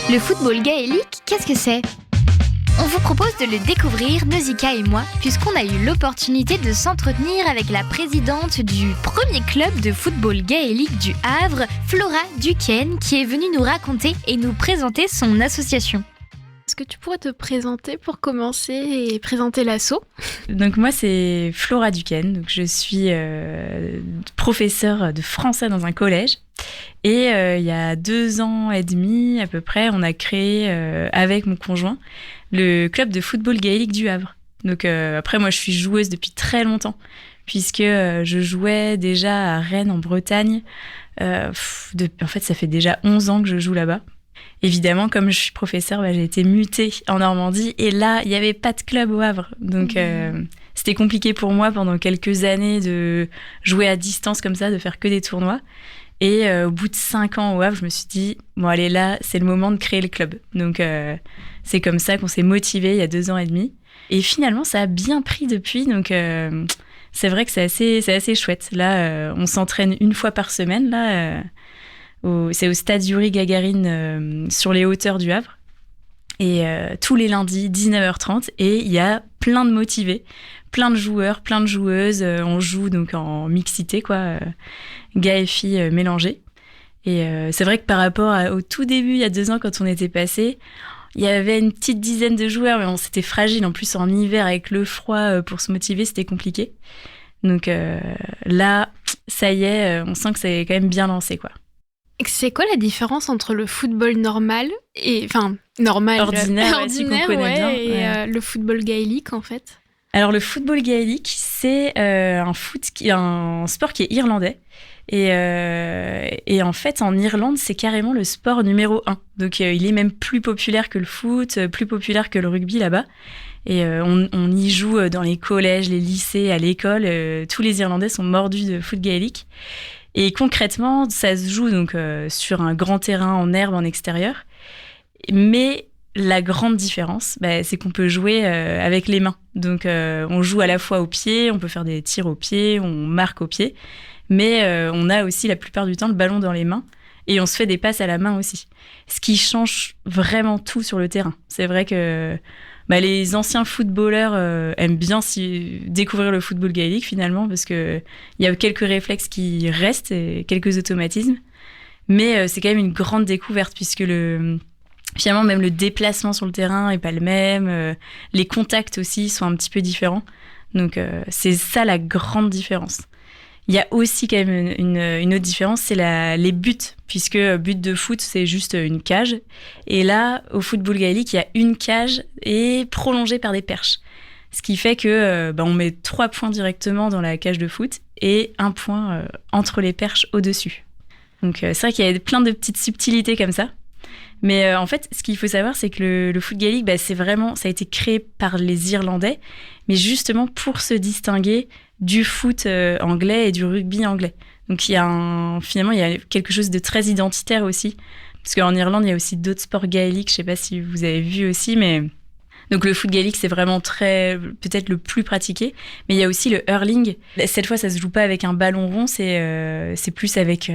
Le football gaélique, qu'est-ce que c'est ? On vous propose de le découvrir, Nausicaa et moi, puisqu'on a eu l'opportunité de s'entretenir avec la présidente du premier club de football gaélique du Havre, Flora Duquesne, qui est venue nous raconter et nous présenter son association. Est-ce que tu pourrais te présenter pour commencer et présenter l'asso ? Donc moi c'est Flora Duquesne, donc je suis professeure de français dans un collège et il y a 2 ans et demi à peu près on a créé avec mon conjoint le club de football gaélique du Havre. Donc après moi je suis joueuse depuis très longtemps puisque je jouais déjà à Rennes en Bretagne. En fait ça fait déjà 11 ans que je joue là-bas. Évidemment, comme je suis professeure, j'ai été mutée en Normandie et là, il n'y avait pas de club au Havre. Donc, c'était compliqué pour moi pendant quelques années de jouer à distance comme ça, de faire que des tournois. Et au bout de 5 ans au Havre, je me suis dit, bon allez là, c'est le moment de créer le club. Donc, c'est comme ça qu'on s'est motivés il y a 2 ans et demi. Et finalement, ça a bien pris depuis. Donc, c'est vrai que c'est assez chouette. Là, on s'entraîne 1 fois par semaine, là. C'est au stade Yuri Gagarin sur les hauteurs du Havre. Et tous les lundis, 19h30. Et il y a plein de motivés, plein de joueurs, plein de joueuses. On joue donc en mixité, quoi, gars et filles mélangés. Et c'est vrai que par rapport au tout début, il y a 2 ans, quand on était passé, il y avait une petite dizaine de joueurs, mais c'était fragile. En plus, en hiver, avec le froid, pour se motiver, c'était compliqué. Donc là, ça y est, on sent que c'est quand même bien lancé, quoi. C'est quoi la différence entre le football normal et normal ordinaire qu'on connaît bien, et le football gaélique en fait? Alors le football gaélique, c'est un sport qui est irlandais et en fait en Irlande c'est carrément le sport numéro 1. Donc il est même plus populaire que le foot, plus populaire que le rugby là-bas. Et on y joue dans les collèges, les lycées, à l'école. Tous les Irlandais sont mordus de foot gaélique. Et concrètement, ça se joue donc sur un grand terrain en herbe en extérieur. Mais la grande différence, c'est qu'on peut jouer avec les mains. Donc on joue à la fois au pied, on peut faire des tirs au pied, on marque au pied. Mais on a aussi la plupart du temps le ballon dans les mains. Et on se fait des passes à la main aussi. Ce qui change vraiment tout sur le terrain. C'est vrai que les anciens footballeurs aiment bien découvrir le football gaélique finalement parce qu'il y a quelques réflexes qui restent et quelques automatismes. Mais c'est quand même une grande découverte puisque finalement même le déplacement sur le terrain n'est pas le même. Les contacts aussi sont un petit peu différents. Donc c'est ça la grande différence. Il y a aussi quand même une autre différence, c'est les buts, puisque but de foot, c'est juste une cage. Et là, au football gaélique, il y a une cage et prolongée par des perches. Ce qui fait que on met 3 points directement dans la cage de foot et 1 point entre les perches au-dessus. Donc c'est vrai qu'il y a plein de petites subtilités comme ça. Mais en fait, ce qu'il faut savoir, c'est que le foot gaélique, ça a été créé par les Irlandais, mais justement pour se distinguer du foot anglais et du rugby anglais. Donc il y a quelque chose de très identitaire aussi, parce qu'en Irlande, il y a aussi d'autres sports gaéliques, je ne sais pas si vous avez vu aussi, mais donc le foot gaélique, c'est vraiment peut-être le plus pratiqué, mais il y a aussi le hurling. Cette fois, ça se joue pas avec un ballon rond, c'est plus avec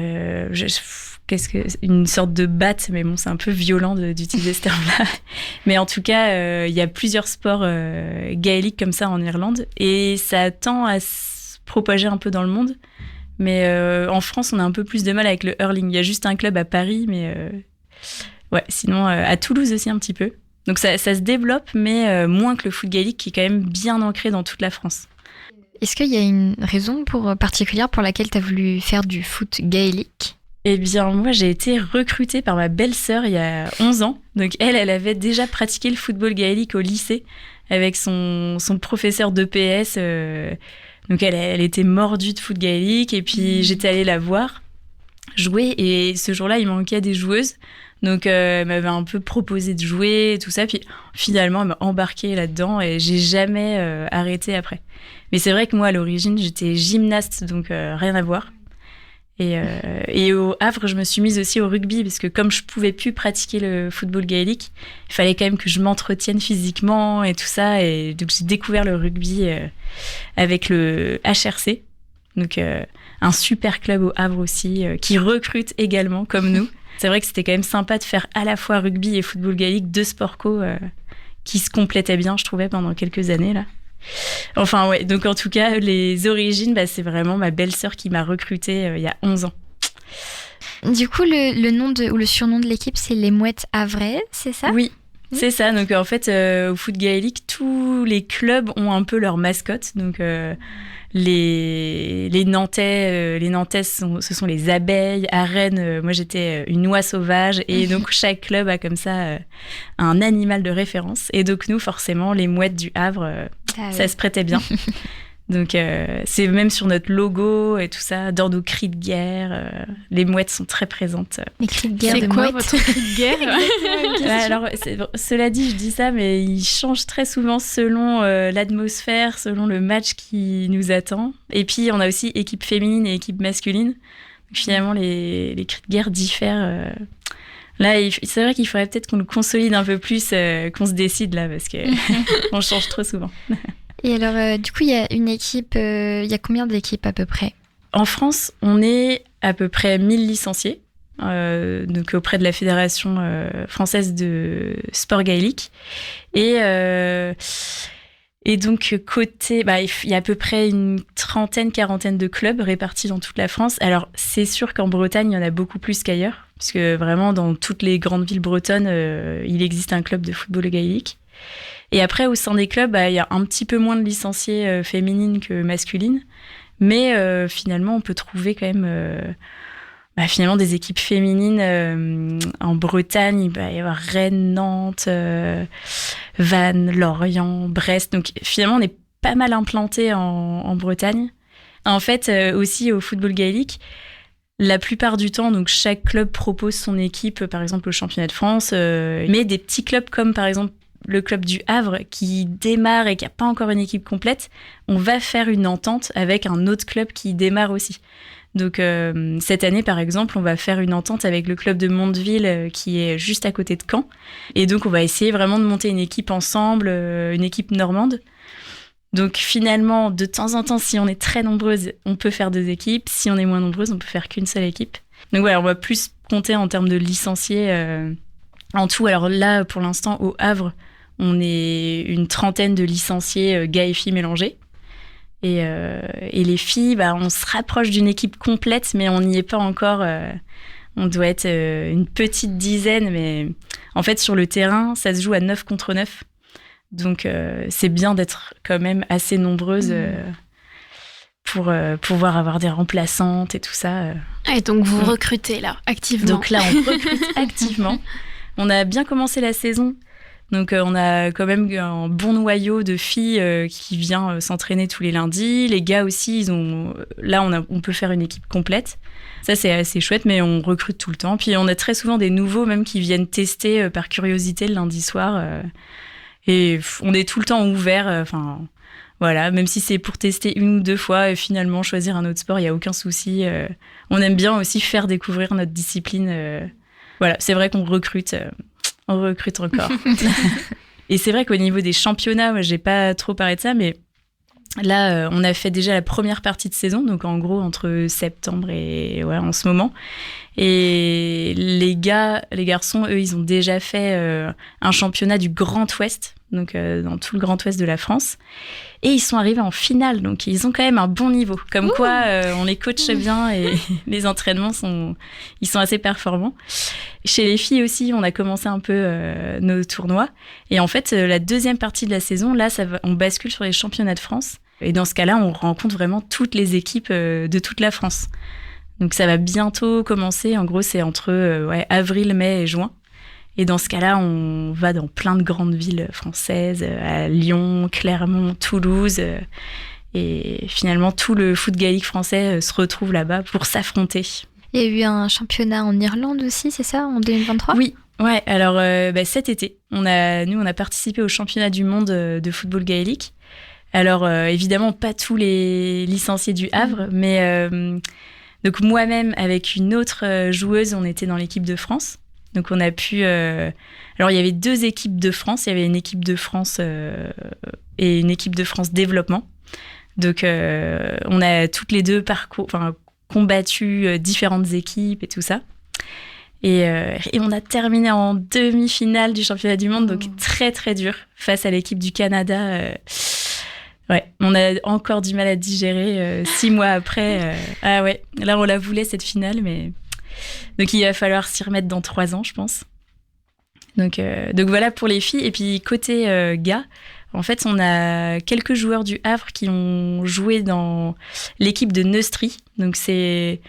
une sorte de batte, mais bon, c'est un peu violent d'utiliser ce terme-là. Mais en tout cas, il y a plusieurs sports gaéliques comme ça en Irlande, et ça tend à se propager un peu dans le monde. Mais en France, on a un peu plus de mal avec le hurling. Il y a juste un club à Paris, mais sinon à Toulouse aussi un petit peu. Donc ça se développe, mais moins que le foot gaélique qui est quand même bien ancré dans toute la France. Est-ce qu'il y a une raison particulière pour laquelle tu as voulu faire du foot gaélique ? Eh bien, moi, j'ai été recrutée par ma belle-sœur il y a 11 ans. Donc elle avait déjà pratiqué le football gaélique au lycée avec son professeur d'EPS. Donc elle était mordue de foot gaélique et puis j'étais allée la voir jouer et ce jour-là, il manquait des joueuses. Donc, elle m'avait un peu proposé de jouer et tout ça. Puis, finalement, elle m'a embarquée là-dedans et j'ai jamais arrêté après. Mais c'est vrai que moi, à l'origine, j'étais gymnaste, donc rien à voir. Et au Havre, je me suis mise aussi au rugby parce que comme je pouvais plus pratiquer le football gaélique, il fallait quand même que je m'entretienne physiquement et tout ça. Et donc, j'ai découvert le rugby avec le HRC. Donc, un super club au Havre aussi qui recrute également, comme nous. c'est vrai que c'était quand même sympa de faire à la fois rugby et football gaélique, 2 sports co qui se complétaient bien, je trouvais, pendant quelques années là. Enfin ouais, donc en tout cas, les origines, c'est vraiment ma belle-sœur qui m'a recrutée il y a 11 ans. Du coup, le nom ou le surnom de l'équipe, c'est les Mouettes Havrais, c'est ça ? Oui, c'est ça. Donc en fait, au foot gaélique, tous les clubs ont un peu leur mascotte. Donc les Nantais, ce sont les abeilles. À Rennes, moi j'étais une oie sauvage. Et donc chaque club a comme ça un animal de référence. Et donc nous, forcément, les Mouettes du Havre, ça se prêtait bien. Donc c'est même sur notre logo et tout ça, dans nos cris de guerre, les mouettes sont très présentes. Les cris de guerre c'est de quoi mouettes. votre cri de guerre? Alors cela dit, je dis ça, mais ils changent très souvent selon l'atmosphère, selon le match qui nous attend. Et puis on a aussi équipe féminine et équipe masculine. Donc, finalement, les cris de guerre diffèrent. Là, c'est vrai qu'il faudrait peut-être qu'on le consolide un peu plus, qu'on se décide là, parce que on change trop souvent. Et alors, du coup, il y a une équipe, il y a combien d'équipes à peu près ? En France, on est à peu près 1000 licenciés, donc auprès de la Fédération française de sport gaélique. Et donc, côté, il y a à peu près une quarantaine de clubs répartis dans toute la France. Alors, c'est sûr qu'en Bretagne, il y en a beaucoup plus qu'ailleurs, puisque vraiment, dans toutes les grandes villes bretonnes, il existe un club de football gaélique. Et après, au sein des clubs, il y a un petit peu moins de licenciés féminines que masculines. Mais finalement, on peut trouver quand même finalement des équipes féminines en Bretagne. Il va y avoir Rennes, Nantes, Vannes, Lorient, Brest. Donc finalement, on est pas mal implanté en Bretagne. En fait, aussi au football gaélique, la plupart du temps, donc chaque club propose son équipe, par exemple au championnat de France, mais des petits clubs comme par exemple le club du Havre qui démarre et qui n'a pas encore une équipe complète, on va faire une entente avec un autre club qui démarre aussi. Donc cette année, par exemple, on va faire une entente avec le club de Mondeville qui est juste à côté de Caen. Et donc, on va essayer vraiment de monter une équipe ensemble, une équipe normande. Donc finalement, de temps en temps, si on est très nombreuses, on peut faire 2 équipes. Si on est moins nombreuses, on peut faire qu'une seule équipe. Donc voilà, on va plus compter en termes de licenciés en tout. Alors là, pour l'instant, au Havre, on est une 30aine de licenciés gars et filles mélangés. Et les filles, on se rapproche d'une équipe complète, mais on n'y est pas encore. On doit être une petite dizaine, mais en fait, sur le terrain, ça se joue à 9 contre 9. Donc, c'est bien d'être quand même assez nombreuses pour pouvoir avoir des remplaçantes et tout ça. Et donc, vous recrutez là, activement. Donc là, on recrute activement. On a bien commencé la saison. Donc, on a quand même un bon noyau de filles qui vient s'entraîner tous les lundis. Les gars aussi, là, on peut faire une équipe complète. Ça, c'est assez chouette, mais on recrute tout le temps. Puis, on a très souvent des nouveaux, même, qui viennent tester par curiosité le lundi soir. Et on est tout le temps ouvert. Voilà, même si c'est pour tester 1 ou 2 fois et finalement choisir un autre sport, il n'y a aucun souci. On aime bien aussi faire découvrir notre discipline. Voilà, c'est vrai qu'on recrute. On recrute encore. Et c'est vrai qu'au niveau des championnats, moi, j'ai pas trop parlé de ça, mais là, on a fait déjà la première partie de saison, donc en gros entre septembre et en ce moment. Et les garçons, eux, ils ont déjà fait un championnat du Grand Ouest, donc dans tout le Grand Ouest de la France. Et ils sont arrivés en finale, donc ils ont quand même un bon niveau. Comme quoi, on les coache bien et les entraînements ils sont assez performants. Chez les filles aussi, on a commencé un peu nos tournois. Et en fait, la deuxième partie de la saison, là, on bascule sur les championnats de France. Et dans ce cas-là, on rencontre vraiment toutes les équipes de toute la France. Donc ça va bientôt commencer. En gros, c'est entre avril, mai et juin. Et dans ce cas-là, on va dans plein de grandes villes françaises, à Lyon, Clermont, Toulouse. Et finalement, tout le foot gaélique français se retrouve là-bas pour s'affronter. Il y a eu un championnat en Irlande aussi, c'est ça, en 2023 ? Oui, ouais. Alors cet été, on a participé au championnat du monde de football gaélique. Alors évidemment, pas tous les licenciés du Havre, mais donc moi-même avec une autre joueuse, on était dans l'équipe de France. Donc on a pu... Alors il y avait 2 équipes de France. Il y avait une équipe de France et une équipe de France développement. Donc on a toutes les 2 combattu différentes équipes et tout ça. Et on a terminé en demi-finale du championnat du monde, donc très très dur face à l'équipe du Canada. Ouais, on a encore du mal à digérer 6 mois après. Ah ouais, là on la voulait cette finale, mais donc il va falloir s'y remettre dans 3 ans, je pense. Donc voilà pour les filles. Et puis côté gars, en fait, on a quelques joueurs du Havre qui ont joué dans l'équipe de Neustrie. Donc c'est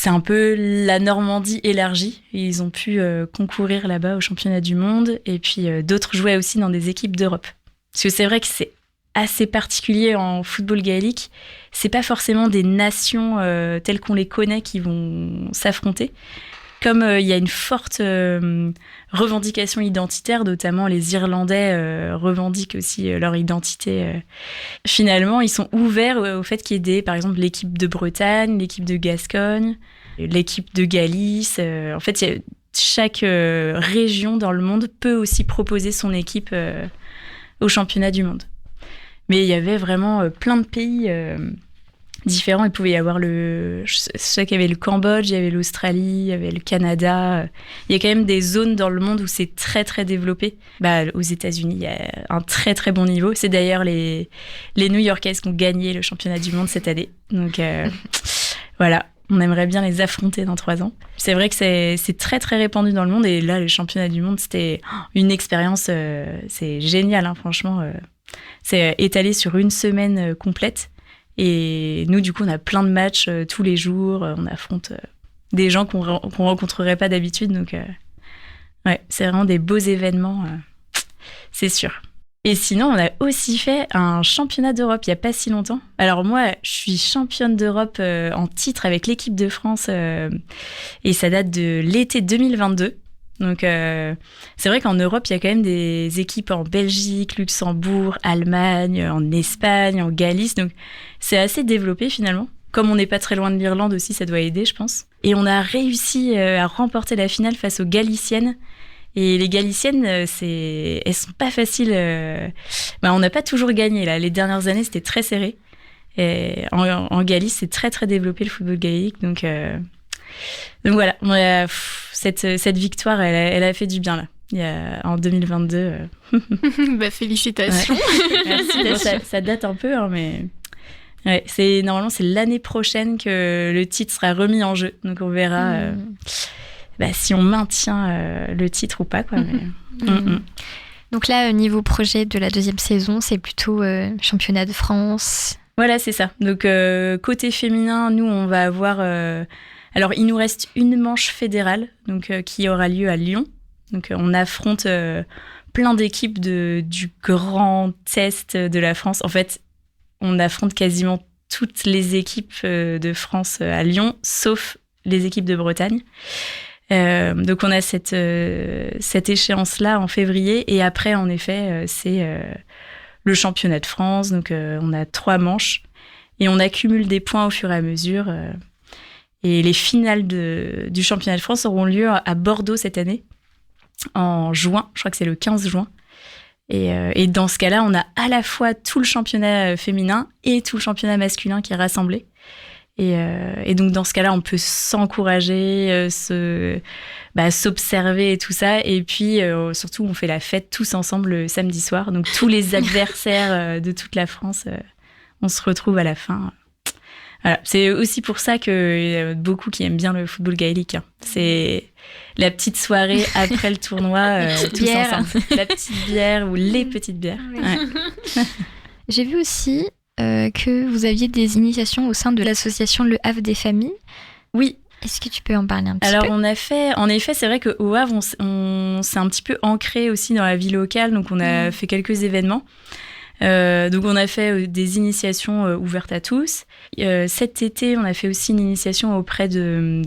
un peu la Normandie élargie. Ils ont pu concourir là-bas au championnat du monde. Et puis d'autres jouaient aussi dans des équipes d'Europe. Parce que c'est vrai que c'est assez particulier en football gaélique. C'est pas forcément des nations telles qu'on les connaît qui vont s'affronter. Comme il y a une forte revendication identitaire, notamment les Irlandais revendiquent aussi leur identité. Finalement, ils sont ouverts au fait qu'il y ait par exemple, l'équipe de Bretagne, l'équipe de Gascogne, l'équipe de Galice. En fait, chaque région dans le monde peut aussi proposer son équipe au championnat du monde. Mais il y avait vraiment plein de pays différents. Il pouvait y avoir je sais qu'il y avait le Cambodge, il y avait l'Australie, il y avait le Canada. Il y a quand même des zones dans le monde où c'est très très développé. Aux États-Unis, il y a un très très bon niveau. C'est d'ailleurs les New-Yorkaises qui ont gagné le championnat du monde cette année. Donc voilà, on aimerait bien les affronter dans 3 ans. C'est vrai que c'est très très répandu dans le monde. Et là, le championnat du monde, c'était une expérience. C'est génial, hein, franchement. C'est étalé sur une semaine complète. Et nous, du coup, on a plein de matchs tous les jours. On affronte des gens qu'on rencontrerait pas d'habitude. Donc, ouais, c'est vraiment des beaux événements, c'est sûr. Et sinon, on a aussi fait un championnat d'Europe il y a pas si longtemps. Alors moi, je suis championne d'Europe en titre avec l'équipe de France et ça date de l'été 2022. Donc, c'est vrai qu'en Europe, il y a quand même des équipes en Belgique, Luxembourg, Allemagne, en Espagne, en Galice. Donc, c'est assez développé finalement. Comme on n'est pas très loin de l'Irlande aussi, ça doit aider, je pense. Et on a réussi à remporter la finale face aux Galiciennes. Et les Galiciennes, elles sont pas faciles. On n'a pas toujours gagné là. Les dernières années, c'était très serré. Et en Galice, c'est très très développé le football gaélique. Donc voilà, cette victoire, elle a fait du bien là. En 2022. Félicitations. Ouais. Merci. Bon, ça date un peu, hein, mais ouais, normalement c'est l'année prochaine que le titre sera remis en jeu. Donc on verra si on maintient le titre ou pas, quoi. Mais... Donc là, niveau projet de la 2e saison, c'est plutôt championnat de France. Voilà, c'est ça. Donc côté féminin, nous on va avoir. Alors il nous reste une manche fédérale, donc qui aura lieu à Lyon. Donc on affronte plein d'équipes du Grand Est de la France. En fait, on affronte quasiment toutes les équipes de France à Lyon, sauf les équipes de Bretagne. Donc on a cette échéance-là en février. Et après, en effet, c'est le championnat de France. Donc on a 3 manches. Et on accumule des points au fur et à mesure. Et les finales du championnat de France auront lieu à Bordeaux cette année, en juin. Je crois que c'est le 15 juin. Et dans ce cas-là, on a à la fois tout le championnat féminin et tout le championnat masculin qui est rassemblé. Et donc, dans ce cas-là, on peut s'encourager, s'observer et tout ça. Et puis, surtout, on fait la fête tous ensemble le samedi soir. Donc, tous les adversaires de toute la France, on se retrouve à la fin. Voilà. C'est aussi pour ça qu'il y a beaucoup qui aiment bien le football gaélique. Hein. C'est la petite soirée après le tournoi, tous ensemble. La petite bière ou les petites bières. Ouais. J'ai vu aussi que vous aviez des initiations au sein de l'association Le Havre des familles. Oui. Est-ce que tu peux en parler un petit peu ? Alors, on a fait... En effet, c'est vrai qu'au Havre, on s'est un petit peu ancré aussi dans la vie locale. Donc, on a fait quelques événements. Donc on a fait des initiations ouvertes à tous. Cet été, on a fait aussi une initiation auprès de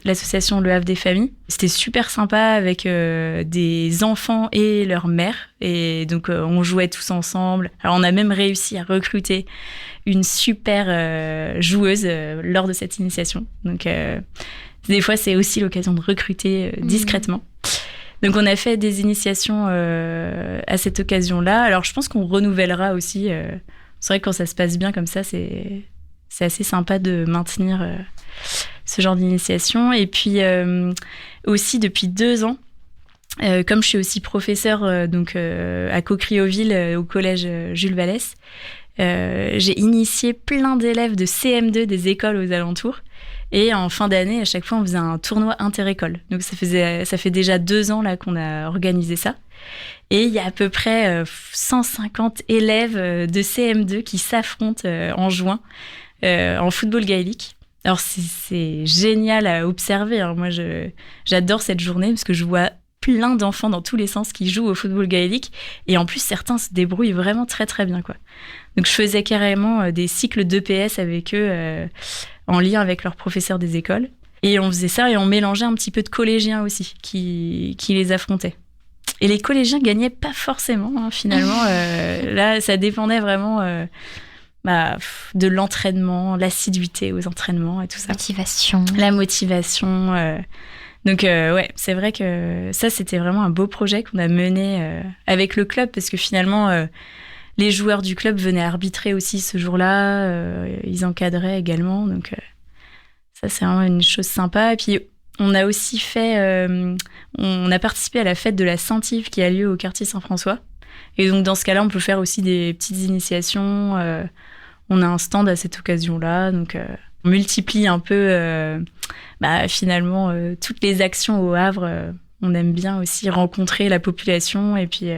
l'association Le Havre des familles. C'était super sympa avec des enfants et leurs mères. Et donc on jouait tous ensemble. Alors on a même réussi à recruter une super joueuse lors de cette initiation. Donc des fois, c'est aussi l'occasion de recruter discrètement. Donc, on a fait des initiations à cette occasion-là. Alors, je pense qu'on renouvellera aussi. C'est vrai que quand ça se passe bien comme ça, c'est assez sympa de maintenir ce genre d'initiation. Et puis aussi depuis 2 ans, comme je suis aussi professeure à Cocrioville au collège Jules Vallès, j'ai initié plein d'élèves de CM2 des écoles aux alentours. Et en fin d'année, à chaque fois, on faisait un tournoi inter-école. Donc ça fait déjà 2 ans là qu'on a organisé ça. Et il y a à peu près 150 élèves de CM2 qui s'affrontent en juin en football gaélique. Alors c'est génial à observer, hein. Moi, j'adore cette journée parce que je vois plein d'enfants dans tous les sens qui jouent au football gaélique. Et en plus, certains se débrouillent vraiment très, très bien, quoi. Donc, je faisais carrément des cycles d'EPS avec eux en lien avec leurs professeurs des écoles. Et on faisait ça et on mélangeait un petit peu de collégiens aussi qui les affrontaient. Et les collégiens gagnaient pas forcément, hein, finalement. Là, ça dépendait vraiment de l'entraînement, l'assiduité aux entraînements et tout ça. La motivation. Donc, c'est vrai que ça, c'était vraiment un beau projet qu'on a mené avec le club parce que finalement, les joueurs du club venaient arbitrer aussi ce jour-là. Ils encadraient également. Donc, ça, c'est vraiment une chose sympa. Et puis, on a aussi on a participé à la fête de la Saint-Yves qui a lieu au quartier Saint-François. Et donc, dans ce cas-là, on peut faire aussi des petites initiations. On a un stand à cette occasion-là. Donc, on multiplie un peu, finalement, toutes les actions au Havre. On aime bien aussi rencontrer la population et puis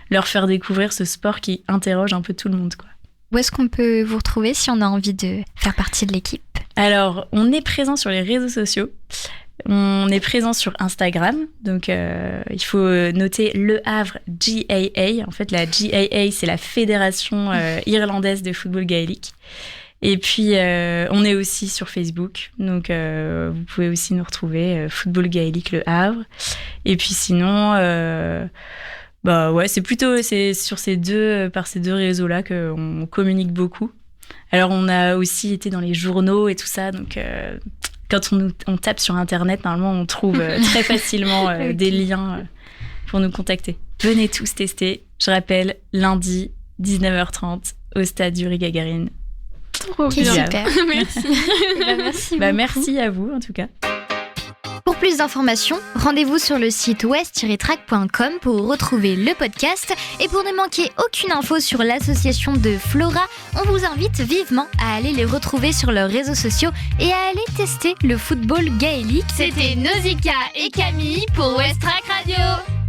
leur faire découvrir ce sport qui interroge un peu tout le monde, quoi. Où est-ce qu'on peut vous retrouver si on a envie de faire partie de l'équipe ? Alors, on est présent sur les réseaux sociaux. On est présent sur Instagram, donc il faut noter Le Havre GAA. En fait, la GAA, c'est la Fédération irlandaise de football gaélique. Et puis, on est aussi sur Facebook, donc vous pouvez aussi nous retrouver, Football Gaélique Le Havre. Et puis sinon, c'est sur par ces deux réseaux-là qu'on communique beaucoup. Alors, on a aussi été dans les journaux et tout ça, donc quand on tape sur Internet, normalement, on trouve très facilement des liens pour nous contacter. Venez tous tester. Je rappelle, lundi, 19h30, au stade Yuri-Gagarin. Trop bien. Super. Merci. Merci beaucoup. Merci à vous, en tout cas. Pour plus d'informations, rendez-vous sur le site west-track.com pour retrouver le podcast. Et pour ne manquer aucune info sur l'association de Flora, on vous invite vivement à aller les retrouver sur leurs réseaux sociaux et à aller tester le football gaélique. C'était Nausicaa et Camille pour West Track Radio.